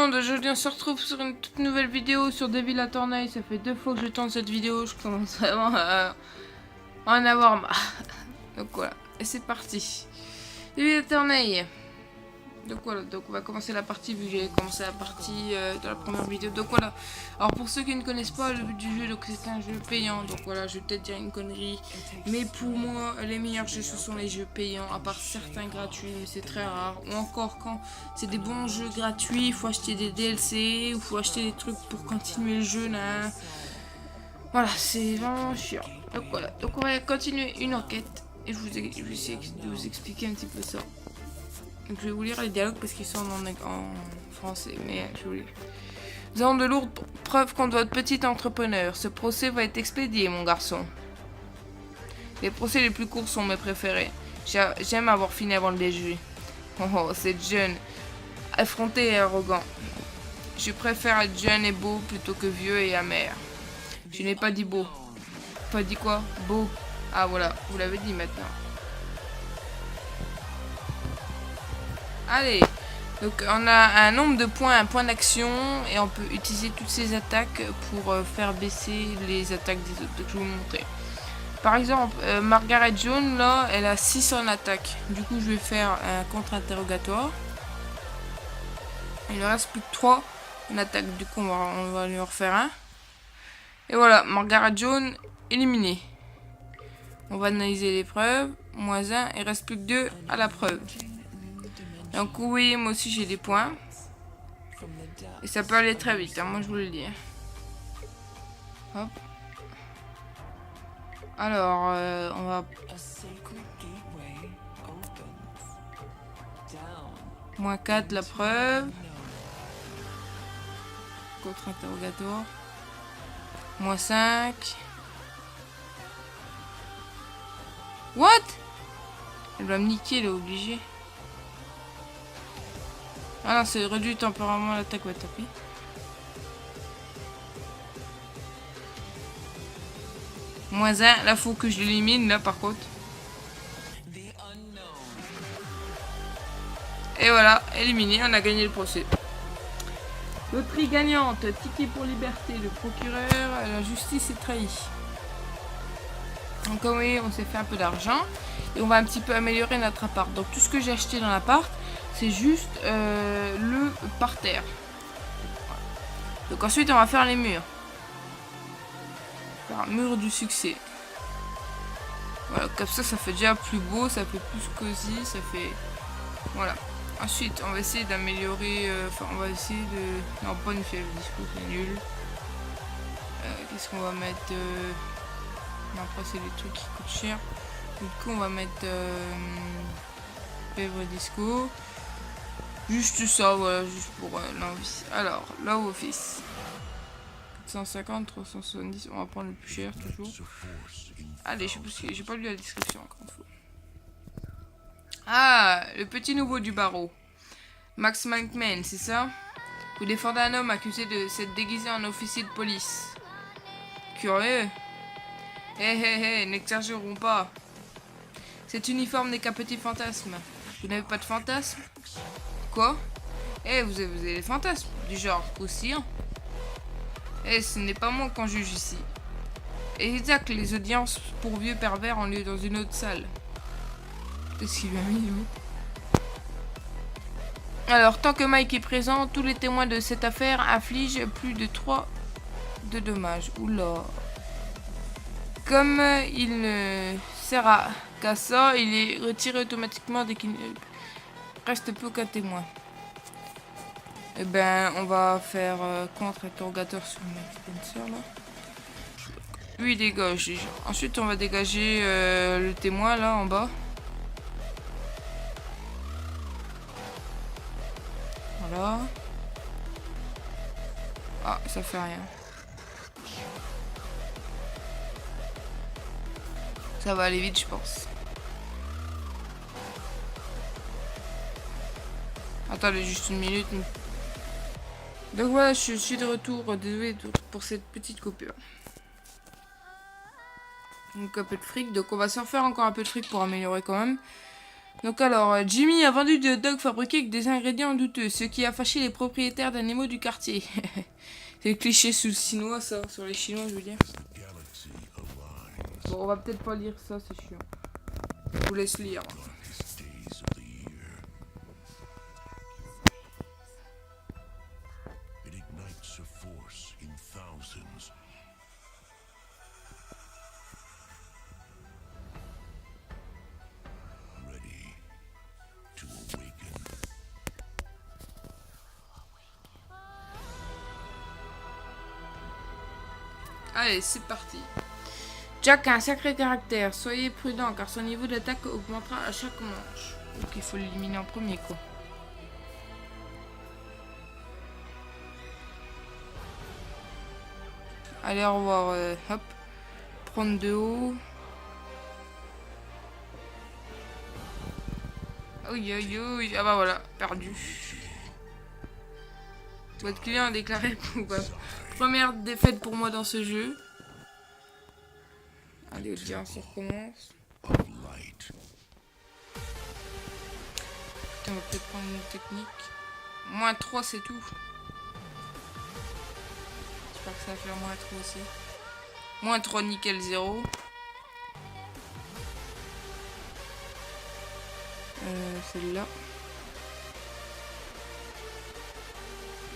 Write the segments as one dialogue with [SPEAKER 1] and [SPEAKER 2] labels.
[SPEAKER 1] monde, aujourd'hui on se retrouve sur une toute nouvelle vidéo sur Devil à Tournai. Ça fait 2 fois que je tourne cette vidéo, je commence vraiment à en avoir marre. Donc voilà, et c'est parti. Devil à Tournai. Donc voilà, donc on va commencer la partie vu que j'ai commencé la partie de la première vidéo. Donc voilà, alors pour ceux qui ne connaissent pas le but du jeu, donc c'est un jeu payant. Donc voilà, je vais peut-être dire une connerie, mais pour moi les meilleurs jeux ce sont les jeux payants, à part certains gratuits, mais c'est très rare. Ou encore quand c'est des bons jeux gratuits, il faut acheter des DLC, ou il faut acheter des trucs pour continuer le jeu là. Voilà, c'est vraiment chiant. Donc voilà, donc on va continuer une enquête et je vais essayer de vous expliquer un petit peu ça. Donc je vais vous lire les dialogues parce qu'ils sont en français, mais je vais vous lire. Nous avons de lourdes preuves contre votre petit entrepreneur. Ce procès va être expédié, mon garçon. Les procès les plus courts sont mes préférés. J'aime avoir fini avant le déjeuner. Oh, c'est jeune, effronté et arrogant. Je préfère être jeune et beau plutôt que vieux et amer. Je n'ai pas dit beau. Pas dit quoi? Beau. Ah voilà, vous l'avez dit maintenant. Allez, donc on a un nombre de points, un point d'action, et on peut utiliser toutes ces attaques pour faire baisser les attaques des autres. Donc je vais vous montrer. Par exemple, Margaret Jaune, là, elle a 6 en attaque. Du coup, je vais faire un contre-interrogatoire. Il ne reste plus que 3 en attaque. Du coup, on va lui en refaire un. Et voilà, Margaret Jaune éliminée. On va analyser les preuves. Moins 1, il reste plus que 2 à la preuve. Donc oui, moi aussi j'ai des points. Et ça peut aller très vite, hein, moi je vous le dis. Hop. Alors, on va... Moins 4 la preuve. Contre-interrogatoire. Moins 5. What? Elle va me niquer, elle est obligée. Ah non, c'est réduit temporairement l'attaque au tapis. Moins 1, là faut que je l'élimine, là par contre. Et voilà, éliminé, on a gagné le procès. Loterie gagnante, ticket pour liberté, le procureur, la justice est trahie. Donc oui, on s'est fait un peu d'argent. Et on va un petit peu améliorer notre appart. Donc tout ce que j'ai acheté dans l'appart, c'est juste le parterre. Voilà. Donc ensuite on va faire les murs. Faire un mur du succès. Voilà, comme ça fait déjà plus beau, ça fait plus cosy, ça fait... Voilà. Ensuite on va essayer d'améliorer... Enfin on va essayer de... Non, pas une fièvre disco, c'est nul. Qu'est-ce qu'on va mettre Non, après c'est des trucs qui coûtent cher. Du coup on va mettre... Fièvre disco. Juste ça, voilà, juste pour l'envie. Alors, là au office. 450, 370, on va prendre le plus cher toujours. Allez, je sais pas si j'ai pas lu la description encore une fois. Ah, le petit nouveau du barreau. Max McMahon, c'est ça? Vous défendez un homme accusé de s'être déguisé en officier de police. Curieux. Hé, n'exagérons pas. Cet uniforme n'est qu'un petit fantasme. Vous n'avez pas de fantasme? Quoi? Vous avez des fantasmes, du genre croustillant. Ce n'est pas moi qu'on juge ici. Exact, les audiences pour vieux pervers ont lieu dans une autre salle. Qu'est-ce qu'il lui a mis, lui? Alors, tant que Mike est présent, tous les témoins de cette affaire affligent plus de 3 de dommages. Oula. Comme il ne sert qu'à ça, il est retiré automatiquement dès qu'il ne reste plus qu'un témoin. Eh ben, on va faire contre-interrogateur sur le Spencer là. Lui il dégage déjà. Ensuite, on va dégager le témoin là en bas. Voilà. Ah, ça fait rien. Ça va aller vite, je pense. Attendez juste une minute. Donc voilà, je suis de retour. Désolé pour cette petite coupure. Donc un peu de fric. Donc on va s'en faire encore un peu de fric pour améliorer quand même. Donc alors, Jimmy a vendu des hot dogs fabriqués avec des ingrédients douteux, ce qui a fâché les propriétaires d'animaux du quartier. C'est le cliché sous le chinois, ça, sur les chinois, je veux dire. Bon, on va peut-être pas lire ça, c'est chiant. Je vous laisse lire. Allez, c'est parti. Jack a un sacré caractère. Soyez prudent car son niveau d'attaque augmentera à chaque manche. Donc il faut l'éliminer en premier, quoi. Allez, au revoir. Hop. Prendre de haut. Aïe aïe aïe. Ah bah voilà, perdu. Votre client a déclaré première défaite pour moi dans ce jeu. Allez, audience, on recommence. Putain, on va peut-être prendre une technique. Moins 3, c'est tout. J'espère que ça va faire moins 3 aussi. Moins 3, nickel, 0. Celle-là.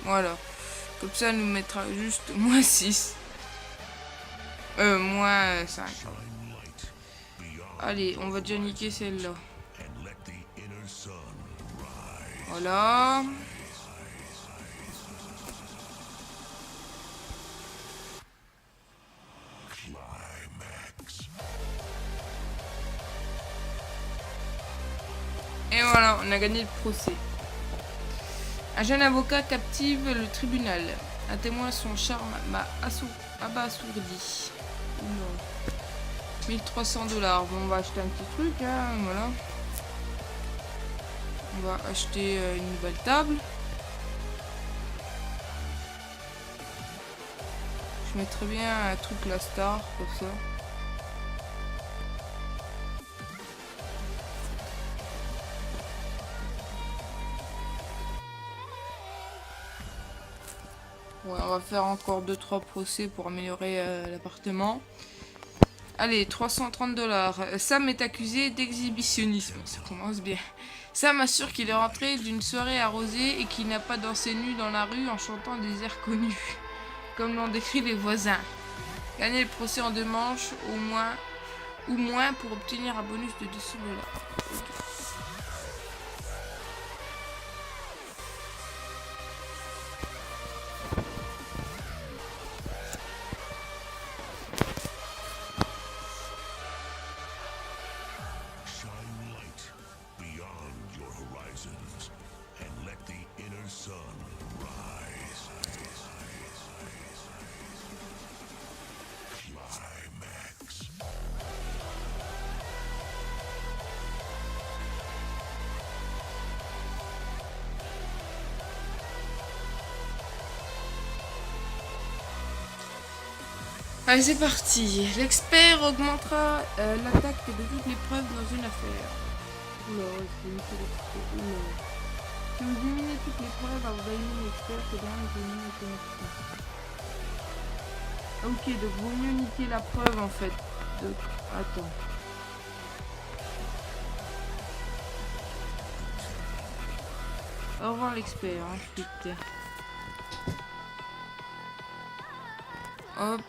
[SPEAKER 1] Voilà. Comme ça, nous mettra juste moins 6. Moins 5. Allez, on va déjà niquer celle-là. Voilà. Et voilà, on a gagné le procès. Un jeune avocat captive le tribunal. Un témoin, son charme m'a abasourdi. 1300 $. Bon, on va acheter un petit truc, hein, voilà. On va acheter une nouvelle table. Je mettrais bien un truc la star, comme ça. Ouais, on va faire encore 2-3 procès pour améliorer l'appartement. Allez, 330 $. Sam est accusé d'exhibitionnisme. Ça commence bien. Sam assure qu'il est rentré d'une soirée arrosée et qu'il n'a pas dansé nu dans la rue en chantant des airs connus, comme l'ont décrit les voisins. Gagner le procès en 2 manches, ou moins pour obtenir un bonus de 200 $. Okay. Allez, c'est parti. L'expert augmentera l'attaque de toutes les preuves dans une affaire. Oula, c'est une oula. Si vous éliminez toutes les preuves, vous allez éliminer l'expert, c'est bien, vous éliminez automatiquement. Ok, donc vaut mieux niquer la preuve en fait. Donc, attends. Au revoir l'expert, hein, putain. Hop.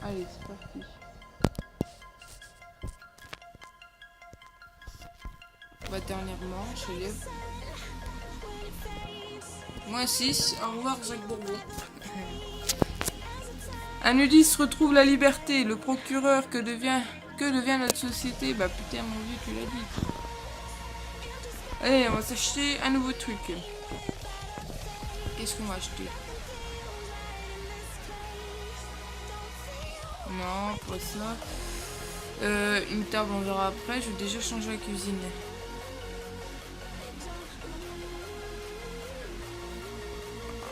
[SPEAKER 1] Allez, c'est parti. Bah, dernière manche, élève. Moins 6. Au revoir, Jacques Bourbon. Un nudiste retrouve la liberté. Le procureur, que devient notre société? Bah, putain, mon vieux, tu l'as dit. Allez, on va s'acheter un nouveau truc. Qu'est-ce qu'on va acheter? Non, pas ça. Une table, on verra après. Je vais déjà changer la cuisine.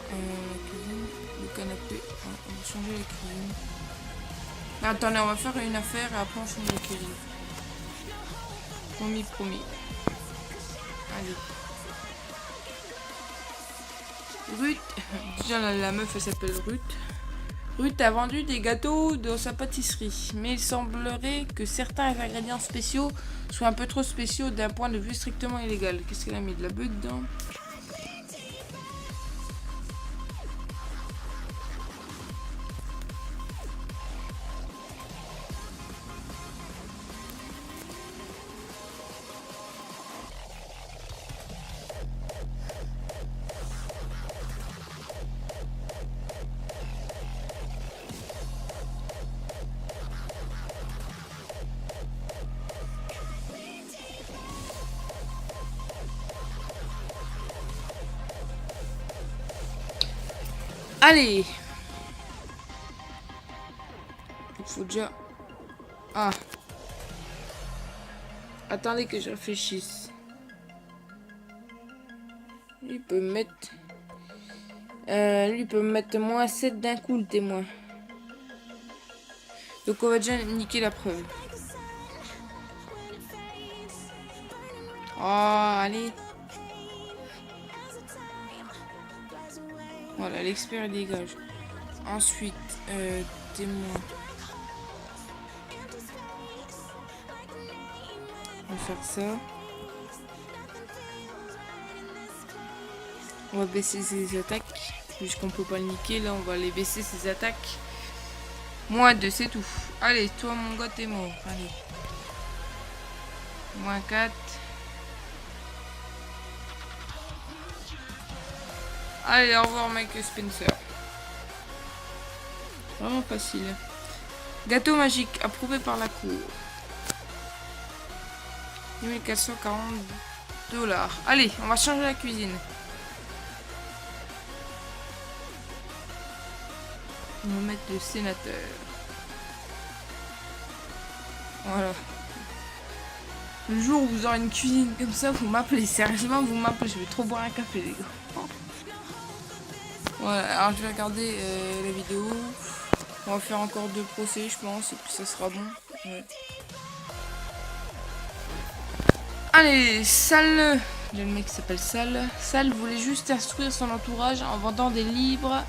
[SPEAKER 1] La cuisine, le canapé. On va changer la cuisine. Mais attendez, on va faire une affaire et après on change la cuisine. Promis, promis. Allez. Ruth. Déjà la meuf elle s'appelle Ruth. Ruth a vendu des gâteaux dans sa pâtisserie. Mais il semblerait que certains ingrédients spéciaux soient un peu trop spéciaux d'un point de vue strictement illégal. Qu'est-ce qu'elle a mis? De la bœuf dedans? Allez. Il faut déjà... Ah. Attendez que je réfléchisse. Lui peut me mettre... lui peut me mettre moins 7 d'un coup le témoin. Donc on va déjà niquer la preuve. Oh, allez. Voilà, l'expert dégage. Ensuite, témoin. On va faire ça. On va baisser ses attaques. Puisqu'on peut pas le niquer, là on va aller baisser ses attaques. Moins 2, c'est tout. Allez, toi mon gars, t'es mort. Allez. Moins 4. Allez, au revoir mec Spencer. Vraiment facile. Gâteau magique, approuvé par la cour. 1440 $. Allez, on va changer la cuisine. On va mettre le sénateur. Voilà. Le jour où vous aurez une cuisine comme ça, vous m'appelez. Sérieusement, vous m'appelez. Je vais trop boire un café, les gars. Voilà, alors je vais regarder la vidéo. On va faire encore 2 procès, je pense, et puis ça sera bon. Ouais. Allez, Sal. Il y a le mec qui s'appelle Sal. Sal voulait juste instruire son entourage en vendant des livres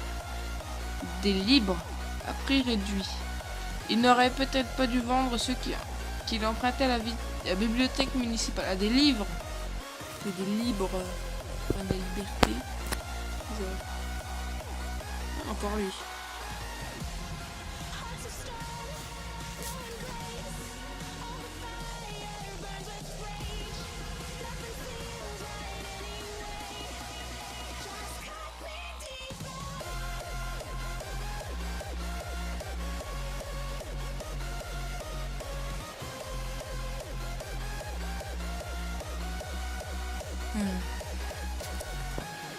[SPEAKER 1] à prix réduit. Il n'aurait peut-être pas dû vendre ceux qu'il empruntait à la bibliothèque municipale. À des livres. C'est des libres. Enfin, des libertés. Encore lui.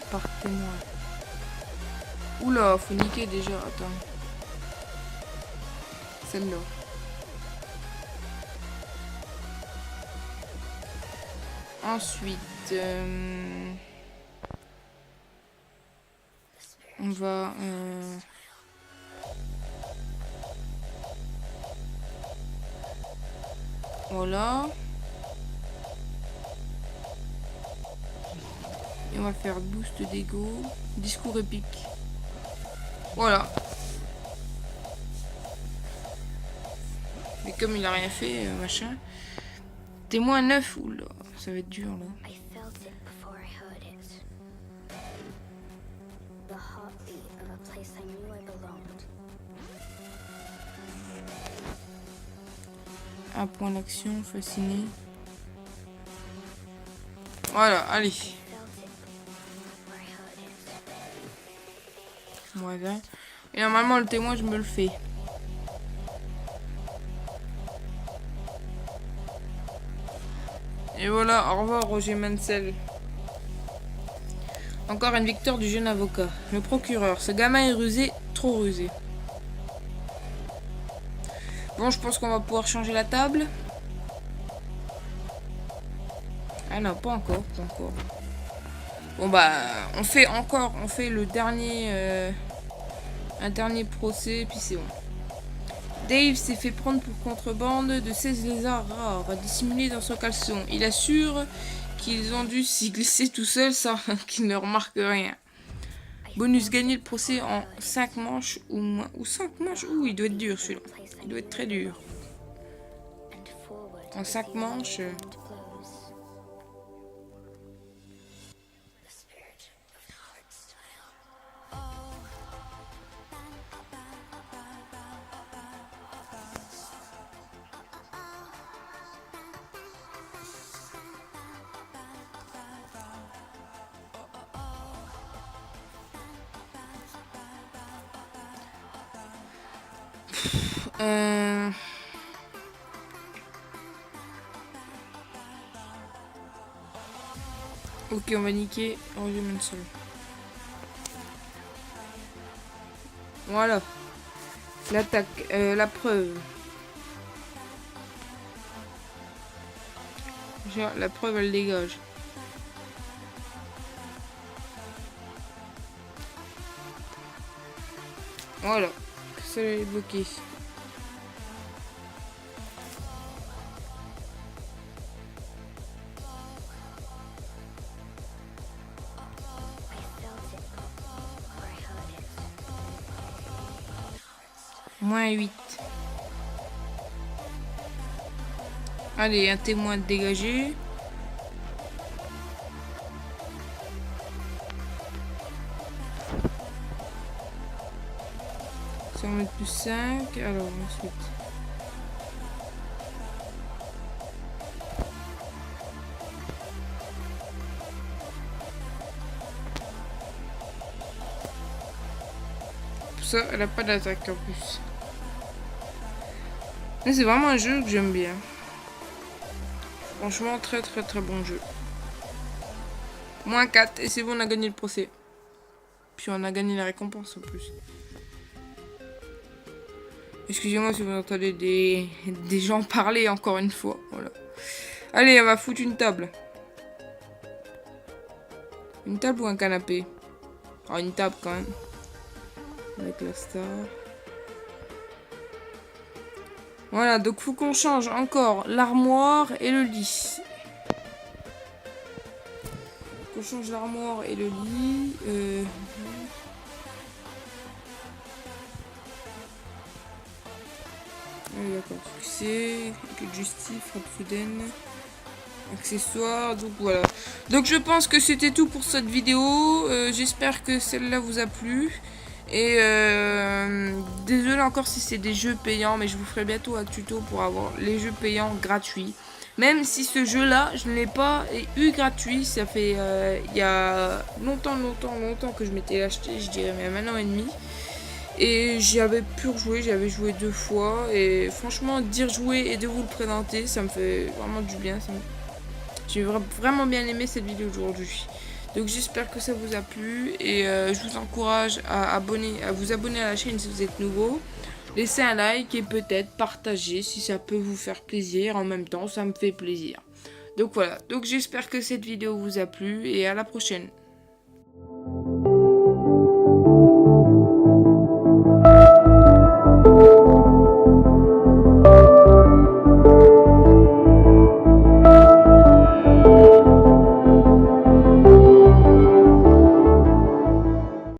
[SPEAKER 1] Partez-moi. Oula, faut niquer déjà, attends. Celle-là. Ensuite, on va... Voilà. Et on va faire boost d'ego. Discours épique. Voilà. Mais comme il a rien fait, machin. Témoin 9. Oula, ça va être dur là. Un point d'action, fasciné. Voilà, allez. Voilà. Et normalement, le témoin, je me le fais. Et voilà, au revoir Roger Mansell. Encore une victoire du jeune avocat. Le procureur, ce gamin est rusé, trop rusé. Bon, je pense qu'on va pouvoir changer la table. Ah non, pas encore, pas encore. Bon bah, on fait le dernier Un dernier procès, puis c'est bon. Dave s'est fait prendre pour contrebande de 16 lézards rares dissimulés dans son caleçon. Il assure qu'ils ont dû s'y glisser tout seuls sans qu'ils ne remarquent rien. Bonus, gagner le procès en 5 manches ou moins. Ou 5 manches. Ouh, il doit être dur celui-là. Il doit être très dur. En 5 manches. Ok, on va niquer Roger Mansell. Voilà. L'attaque, la preuve. Genre, la preuve, elle dégage. Voilà. Ça est bloqué. Moins 8. Allez, un témoin dégagé. Ça va mettre plus 5. Alors, ensuite. Pour ça, elle a pas d'attaque en plus. Mais c'est vraiment un jeu que j'aime bien. Franchement, très bon jeu. Moins 4 et c'est bon, on a gagné le procès. Puis on a gagné la récompense en plus. Excusez-moi si vous entendez des gens parler encore une fois. Voilà. Allez, on va foutre une table. Une table ou un canapé? Ah, une table quand même. Avec la star. Voilà, donc faut qu'on change encore l'armoire et le lit. On change l'armoire et le lit. Allez, d'accord. Succès, que justice, frappe soudaine, accessoires. Donc voilà. Donc je pense que c'était tout pour cette vidéo. J'espère que celle-là vous a plu. Et désolé encore si c'est des jeux payants, mais je vous ferai bientôt un tuto pour avoir les jeux payants gratuits. Même si ce jeu-là, je ne l'ai pas eu gratuit, ça fait il y a longtemps que je m'étais acheté, je dirais même 1 an et demi. Et j'y avais pu rejouer, j'avais joué 2 fois. Et franchement, dire jouer et de vous le présenter, ça me fait vraiment du bien. J'ai vraiment bien aimé cette vidéo aujourd'hui. Donc j'espère que ça vous a plu et je vous encourage à vous abonner à la chaîne si vous êtes nouveau. Laissez un like et peut-être partager si ça peut vous faire plaisir. En même temps, ça me fait plaisir. Donc voilà, donc j'espère que cette vidéo vous a plu et à la prochaine.